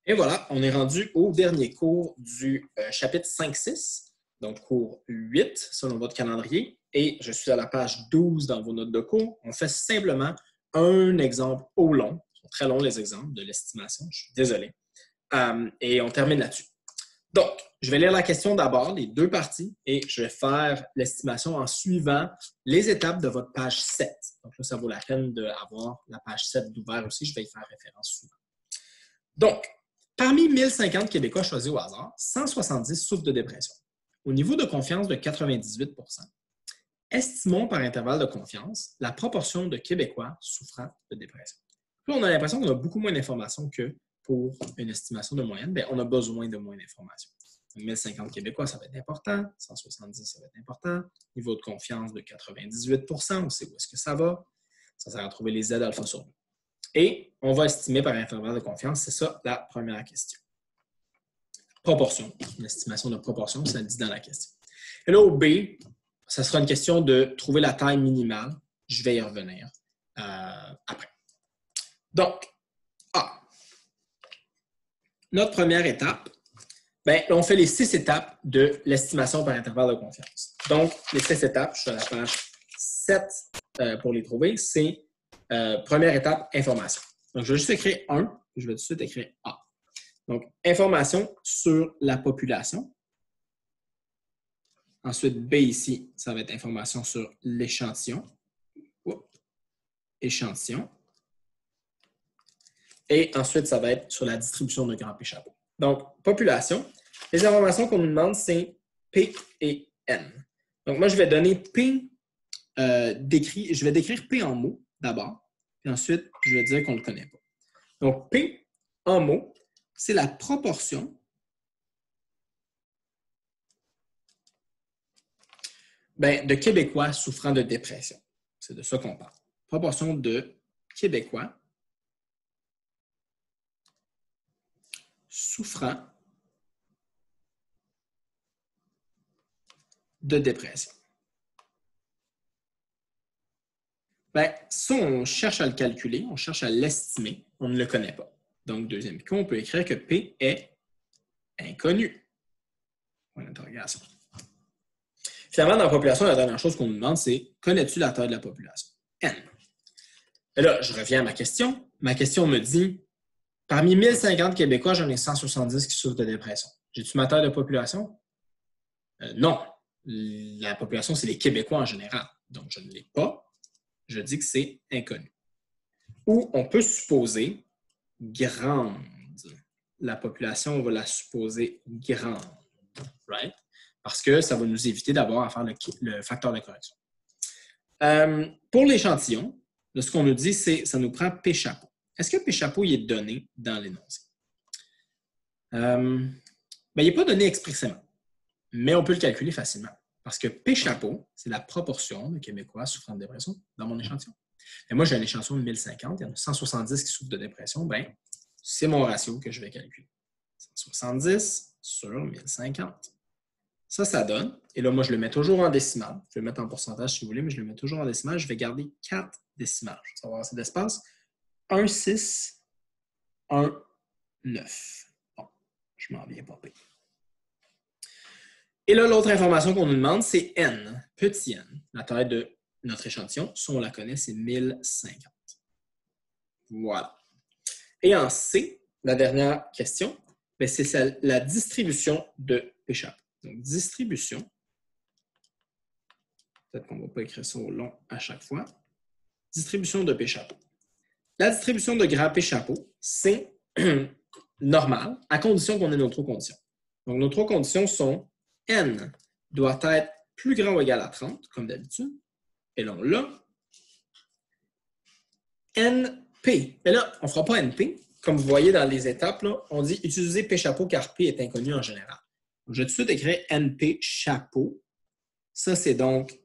Et voilà, on est rendu au dernier cours du chapitre 5-6, donc cours 8 selon votre calendrier. Et je suis à la page 12 dans vos notes de cours. On fait simplement un exemple au long. Ils sont très longs les exemples de l'estimation, je suis désolé. Et on termine là-dessus. Donc, je vais lire la question d'abord, les deux parties, et je vais faire l'estimation en suivant les étapes de votre page 7. Donc là, ça vaut la peine d'avoir la page 7 d'ouvert aussi. Je vais y faire référence souvent. Donc, parmi 1050 Québécois choisis au hasard, 170 souffrent de dépression. Au niveau de confiance de 98 %, estimons par intervalle de confiance la proportion de Québécois souffrant de dépression. Là, on a l'impression qu'on a beaucoup moins d'informations que pour une estimation de moyenne. Bien, on a besoin de moins d'informations. 1050 Québécois, ça va être important. 170, ça va être important. Niveau de confiance de 98 %, on sait où est-ce que ça va. Ça sert à trouver les Z alpha sur B. Et on va estimer par intervalle de confiance. C'est ça la première question. Proportion. Une estimation de proportion, ça le dit dans la question. Et là, au B, ça sera une question de trouver la taille minimale. Je vais y revenir après. Donc, A. Notre première étape, bien, on fait les 6 étapes de l'estimation par intervalle de confiance. Donc, les 6 étapes, je suis à la page 7 pour les trouver, c'est première étape, information. Donc, je vais juste écrire 1, puis je vais tout de suite écrire A. Donc, information sur la population. Ensuite, B ici, ça va être information sur l'échantillon. Échantillon. Et ensuite, ça va être sur la distribution de Grand P chapeau. Donc, population. Les informations qu'on nous demande, c'est P et N. Donc, moi, je vais donner P je vais décrire P en mots d'abord. Puis ensuite, je vais dire qu'on ne le connaît pas. Donc, P en mots, c'est la proportion de Québécois souffrant de dépression. C'est de ça qu'on parle. Proportion de Québécois souffrant de dépression. Bien, ça, on cherche à le calculer, on cherche à l'estimer, on ne le connaît pas. Donc, deuxième cas, on peut écrire que P est inconnu. Point d'interrogation. Finalement, dans la population, la dernière chose qu'on nous demande, c'est connais-tu la taille de la population? N. Et là, je reviens à ma question. Ma question me dit, parmi 1050 Québécois, j'en ai 170 qui souffrent de dépression. J'ai-tu ma taille de population? Non. La population, c'est les Québécois en général. Donc, je ne l'ai pas. Je dis que c'est inconnu. Ou on peut supposer grande. La population, on va la supposer grande. Right? Parce que ça va nous éviter d'avoir à faire le facteur de correction. Pour l'échantillon, ce qu'on nous dit, c'est ça nous prend P chapeau. Est-ce que P chapeau il est donné dans l'énoncé? Il n'est pas donné expressément, mais on peut le calculer facilement. Parce que P chapeau, c'est la proportion de Québécois souffrant de dépression dans mon échantillon. Et moi, j'ai un échantillon de 1050, il y en a 170 qui souffrent de dépression, bien, c'est mon ratio que je vais calculer. 170 sur 1050. Ça donne, et là, moi, je le mets toujours en décimale. Je vais le mettre en pourcentage si vous voulez, mais je le mets toujours en décimale. Je vais garder 4 décimales. Je vais avoir assez d'espace. 1, 6, 1, 9. Bon, je m'en viens pas pire. Et là, l'autre information qu'on nous demande, c'est N, petit n. La taille de notre échantillon, si on la connaît, c'est 1050. Voilà. Et en C, la dernière question, c'est la distribution de P chapeau. Donc, distribution. Peut-être qu'on ne va pas écrire ça au long à chaque fois. Distribution de P chapeau. La distribution de grand P chapeau, c'est normal, à condition qu'on ait nos 3 conditions. Donc, nos 3 conditions sont N doit être plus grand ou égal à 30, comme d'habitude. Et là, on l'a. NP. Mais là, on ne fera pas NP. Comme vous voyez dans les étapes, là, on dit utiliser P chapeau car P est inconnu en général. Donc, je vais tout de suite écrire NP chapeau. Ça, c'est donc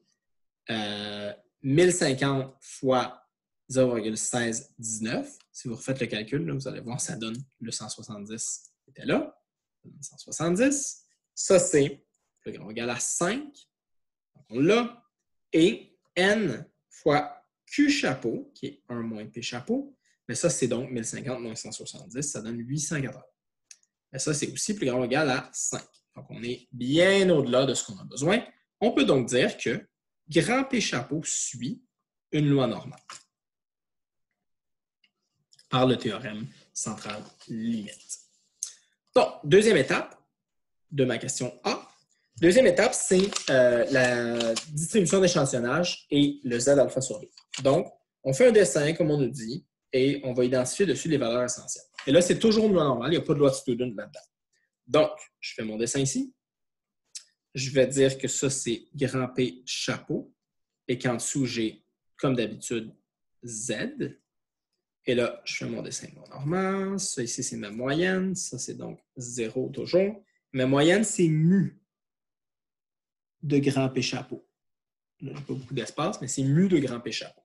1050 fois 0,1619. Si vous refaites le calcul, là, vous allez voir, ça donne le 170 qui était là. 170. Ça, c'est plus grand ou égal à 5. Donc, on l'a. Et N fois Q chapeau, qui est 1 moins P chapeau. Mais ça, c'est donc 1050 moins 170. Ça donne 880. mais ça, c'est aussi plus grand ou égal à 5. Donc, on est bien au-delà de ce qu'on a besoin. On peut donc dire que grand P chapeau suit une loi normale par le théorème central limite. Donc, deuxième étape de ma question A. Deuxième étape, c'est la distribution d'échantillonnage et le Z alpha sur 2. Donc, on fait un dessin, comme on nous dit, et on va identifier dessus les valeurs essentielles. Et là, c'est toujours une loi normale, il n'y a pas de loi de student là-dedans. Donc, je fais mon dessin ici. Je vais dire que ça, c'est grand P chapeau et qu'en dessous, j'ai, comme d'habitude, Z. Et là, je fais mon dessin normal. Ça ici, c'est ma moyenne. Ça, c'est donc 0 toujours. Ma moyenne, c'est mu de grand P chapeau. Là, je n'ai pas beaucoup d'espace, mais c'est mu de grand P chapeau.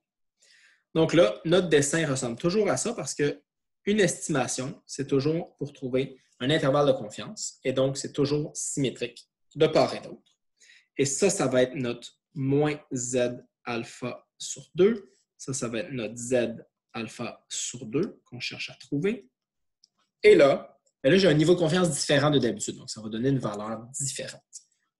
Donc là, notre dessin ressemble toujours à ça parce qu'une estimation, c'est toujours pour trouver un intervalle de confiance. Et donc, c'est toujours symétrique de part et d'autre. Et ça va être notre moins Z alpha sur 2. Ça va être notre Z alpha sur 2 qu'on cherche à trouver. Et là j'ai un niveau de confiance différent de d'habitude. Donc, ça va donner une valeur différente.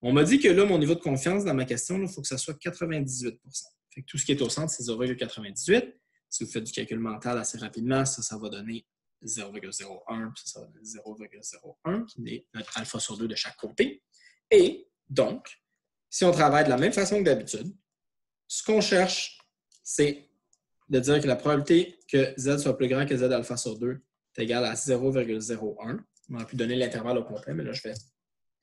On m'a dit que là, mon niveau de confiance dans ma question, il faut que ça soit 98 %. Fait que tout ce qui est au centre, c'est 0,98. Si vous faites du calcul mental assez rapidement, ça va donner 0,01, puis ça va donner 0,01, qui est notre alpha sur 2 de chaque côté. Et donc, si on travaille de la même façon que d'habitude, ce qu'on cherche, c'est de dire que la probabilité que Z soit plus grand que Z alpha sur 2 est égale à 0,01. On aurait pu donner l'intervalle au complet, mais là, je vais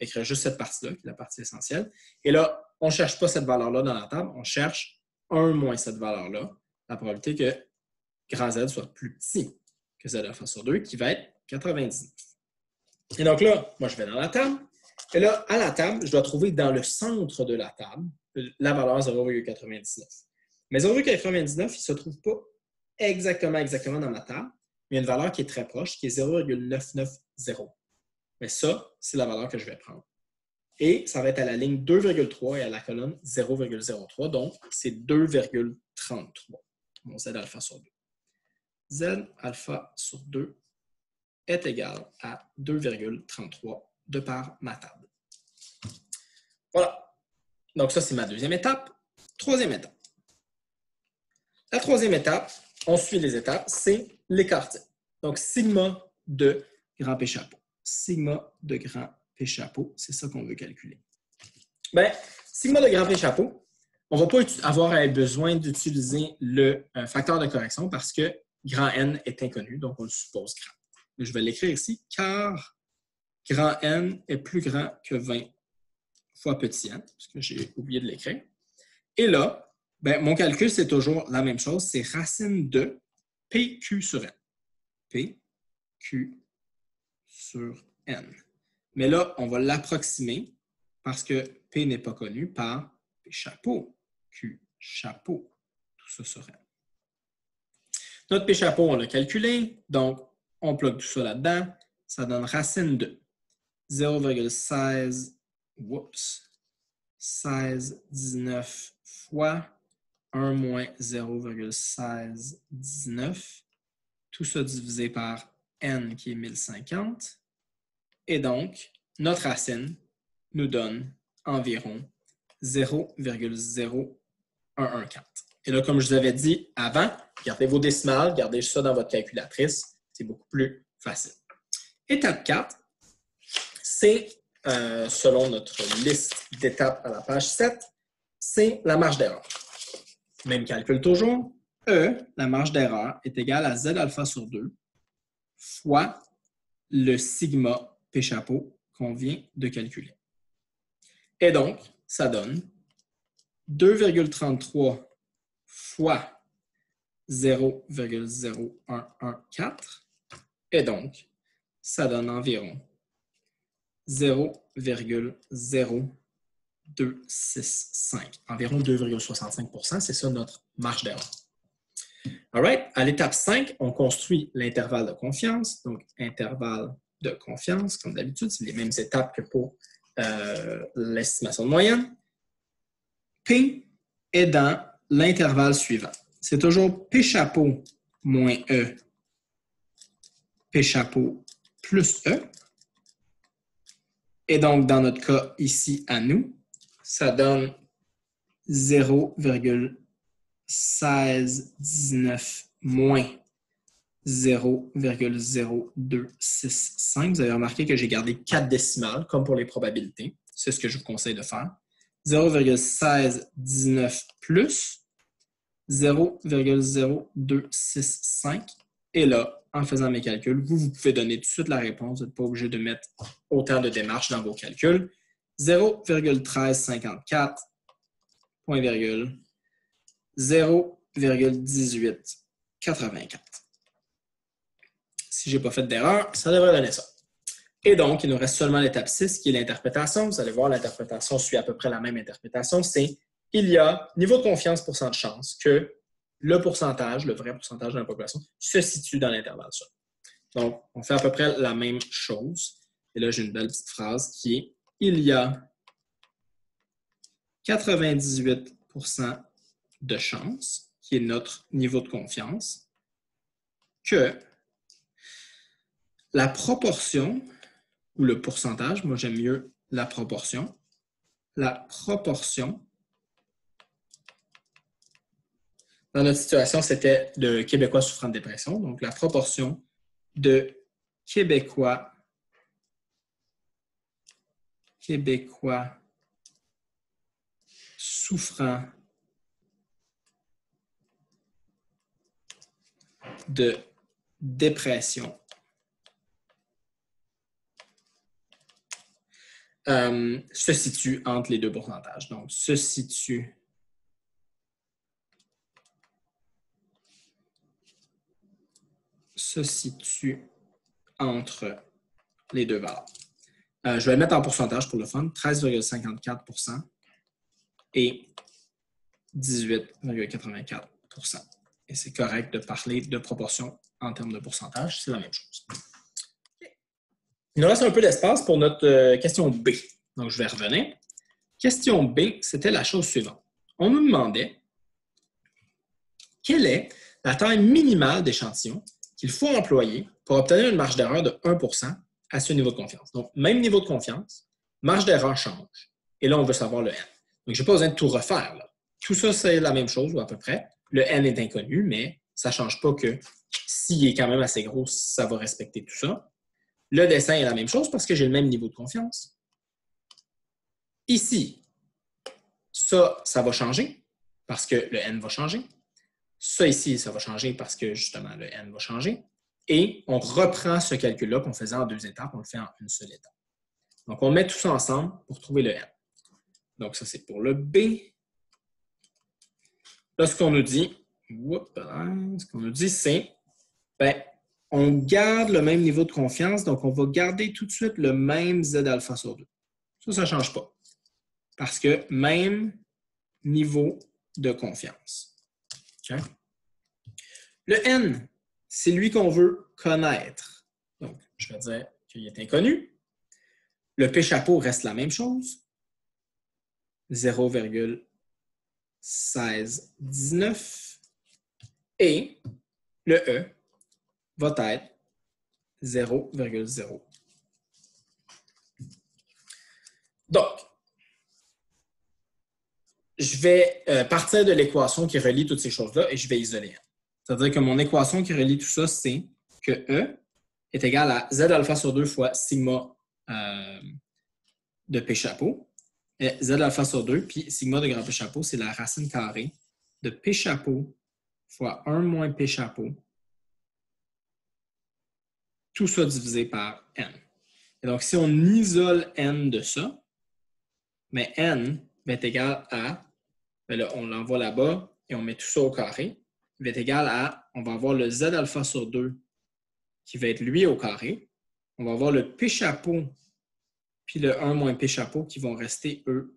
écrire juste cette partie-là, qui est la partie essentielle. Et là, on ne cherche pas cette valeur-là dans la table, on cherche 1 moins cette valeur-là, la probabilité que grand Z soit plus petit que Z alpha sur 2, qui va être 99. Et donc là, moi, je vais dans la table. Et là, à la table, je dois trouver dans le centre de la table la valeur 0,99. Mais 0,99, il ne se trouve pas exactement dans ma table. Mais il y a une valeur qui est très proche, qui est 0,990. Mais ça, c'est la valeur que je vais prendre. Et ça va être à la ligne 2,3 et à la colonne 0,03. Donc, c'est 2,33. Mon Z alpha sur 2. Z alpha sur 2 est égal à 2,33 de par ma table. Voilà. Donc, ça, c'est ma deuxième étape. Troisième étape. La troisième étape, on suit les étapes, c'est l'écarté. Donc, sigma de grand P chapeau. Sigma de grand P chapeau, c'est ça qu'on veut calculer. Bien, sigma de grand P chapeau, on ne va pas avoir besoin d'utiliser le facteur de correction parce que grand N est inconnu, donc on le suppose grand. Mais je vais l'écrire ici, car grand N est plus grand que 20 fois petit n, parce que j'ai oublié de l'écrire. Et là, ben, mon calcul, c'est toujours la même chose, c'est racine de PQ sur N. PQ sur N. Mais là, on va l'approximer parce que P n'est pas connu par P chapeau, Q chapeau, tout ça sur N. Notre P chapeau, on l'a calculé, donc on plug tout ça là-dedans. Ça donne racine de 0,16, 1619 fois 1 moins 0,1619. Tout ça divisé par N qui est 1050. Et donc, notre racine nous donne environ 0,0114. Et là, comme je vous avais dit avant, gardez vos décimales, gardez ça dans votre calculatrice. C'est beaucoup plus facile. Étape 4, c'est, selon notre liste d'étapes à la page 7, c'est la marge d'erreur. Même calcul toujours. La marge d'erreur, est égale à Z alpha sur 2 fois le sigma P chapeau qu'on vient de calculer. Et donc, ça donne 2,33 fois 0,0114. Et donc, ça donne environ 0,0265. Environ 2,65 %. C'est ça notre marge d'erreur. All right. À l'étape 5, on construit l'intervalle de confiance. Donc, intervalle de confiance, comme d'habitude, c'est les mêmes étapes que pour l'estimation de moyenne. P est dans l'intervalle suivant. C'est toujours P chapeau moins E, P chapeau plus E. Et donc, dans notre cas ici à nous, ça donne 0,1619 moins 0,0265. Vous avez remarqué que j'ai gardé 4 décimales, comme pour les probabilités. C'est ce que je vous conseille de faire. 0,1619 plus 0,0265. Et là, en faisant mes calculs, vous pouvez donner tout de suite la réponse. Vous n'êtes pas obligé de mettre autant de démarches dans vos calculs. 0,1354, point virgule, 0,1884. Si je n'ai pas fait d'erreur, ça devrait donner ça. Et donc, il nous reste seulement l'étape 6, qui est l'interprétation. Vous allez voir, l'interprétation suit à peu près la même interprétation. C'est, il y a niveau de confiance, pourcent de chance, que le pourcentage, le vrai pourcentage de la population, se situe dans l'intervalle ça. Donc, on fait à peu près la même chose. Et là, j'ai une belle petite phrase qui est, il y a 98% de chance, qui est notre niveau de confiance, que la proportion, ou le pourcentage, moi j'aime mieux la proportion dans notre situation, c'était de Québécois souffrant de dépression, donc la proportion de Québécois souffrant de dépression se situe entre les deux pourcentages. Donc, se situe entre les deux valeurs. Je vais le mettre en pourcentage pour le fun. 13,54% et 18,84%. Et c'est correct de parler de proportion en termes de pourcentage. C'est la même chose. Il nous reste un peu d'espace pour notre question B. Donc, je vais revenir. Question B, c'était la chose suivante. On nous demandait quelle est la taille minimale d'échantillon qu'il faut employer pour obtenir une marge d'erreur de 1% à ce niveau de confiance. Donc, même niveau de confiance, marge d'erreur change. Et là, on veut savoir le N. Donc, je n'ai pas besoin de tout refaire, là. Tout ça, c'est la même chose, ou à peu près. Le N est inconnu, mais ça ne change pas que s'il est quand même assez gros, ça va respecter tout ça. Le dessin est la même chose parce que j'ai le même niveau de confiance. Ici, ça va changer parce que le N va changer. Ça ici, ça va changer parce que justement le N va changer. Et on reprend ce calcul-là qu'on faisait en 2 étapes, on le fait en une seule étape. Donc, on met tout ça ensemble pour trouver le N. Donc, ça, c'est pour le B. Là, ce qu'on nous dit, c'est, on garde le même niveau de confiance, donc on va garder tout de suite le même Z alpha sur 2. Ça ne change pas. Parce que même niveau de confiance. Okay? Le N, c'est lui qu'on veut connaître. Donc, je vais dire qu'il est inconnu. Le P chapeau reste la même chose. 0,1619. Et le E va être 0,0. Donc, je vais partir de l'équation qui relie toutes ces choses-là et je vais isoler. C'est-à-dire que mon équation qui relie tout ça, c'est que E est égal à Z alpha sur 2 fois sigma de P chapeau. Et Z alpha sur 2, puis sigma de grand P chapeau, c'est la racine carrée de P chapeau fois 1 moins P chapeau. Tout ça divisé par N. Et donc, si on isole N de ça, mais N va être égal à, là, on l'envoie là-bas et on met tout ça au carré. Il va être égal à, on va avoir le Z alpha sur 2 qui va être lui au carré. On va avoir le P chapeau puis le 1 moins P chapeau qui vont rester, eux,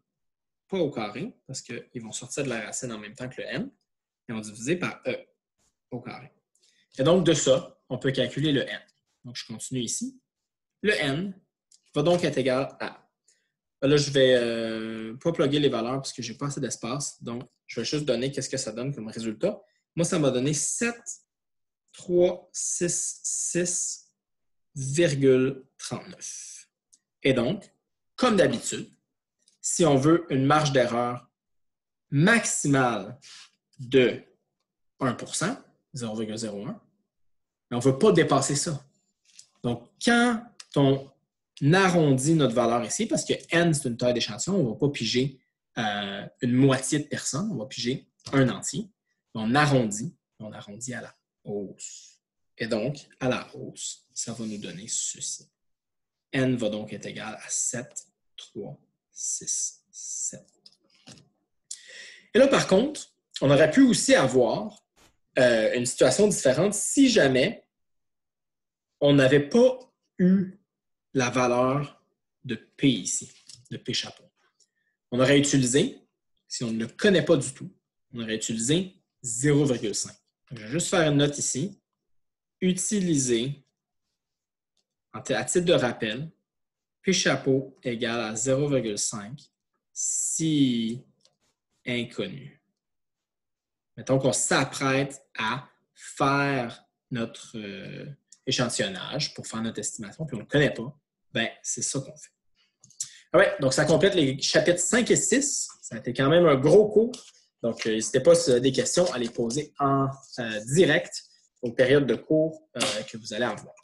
pas au carré parce qu'ils vont sortir de la racine en même temps que le N et on va diviser par E au carré. Et donc, de ça, on peut calculer le N. Donc, je continue ici. Le N va donc être égal à... Là, je vais pas plugger les valeurs parce que je n'ai pas assez d'espace. Donc, je vais juste donner qu'est-ce que ça donne comme résultat. Moi, ça m'a donné 7,366,39. Et donc, comme d'habitude, si on veut une marge d'erreur maximale de 1%, 0,01, mais on ne veut pas dépasser ça. Donc, quand on arrondit notre valeur ici, parce que n, c'est une taille d'échantillon, on ne va pas piger une moitié de personnes, on va piger un entier. On arrondit à la hausse. Et donc, à la hausse, ça va nous donner ceci. N va donc être égal à 7, 3, 6, 7. Et là, par contre, on aurait pu aussi avoir une situation différente si jamais on n'avait pas eu la valeur de P ici, de P chapeau. On aurait utilisé, si on ne le connaît pas du tout, on aurait utilisé 0,5. Je vais juste faire une note ici. Utiliser, à titre de rappel, P chapeau égale à 0,5 si inconnu. Mettons qu'on s'apprête à faire notre échantillonnage pour faire notre estimation, puis on ne le connaît pas, bien, c'est ça qu'on fait. Ouais, donc ça complète les chapitres 5 et 6. Ça a été quand même un gros cours. Donc, n'hésitez pas si vous avez des questions à les poser en direct aux périodes de cours que vous allez avoir.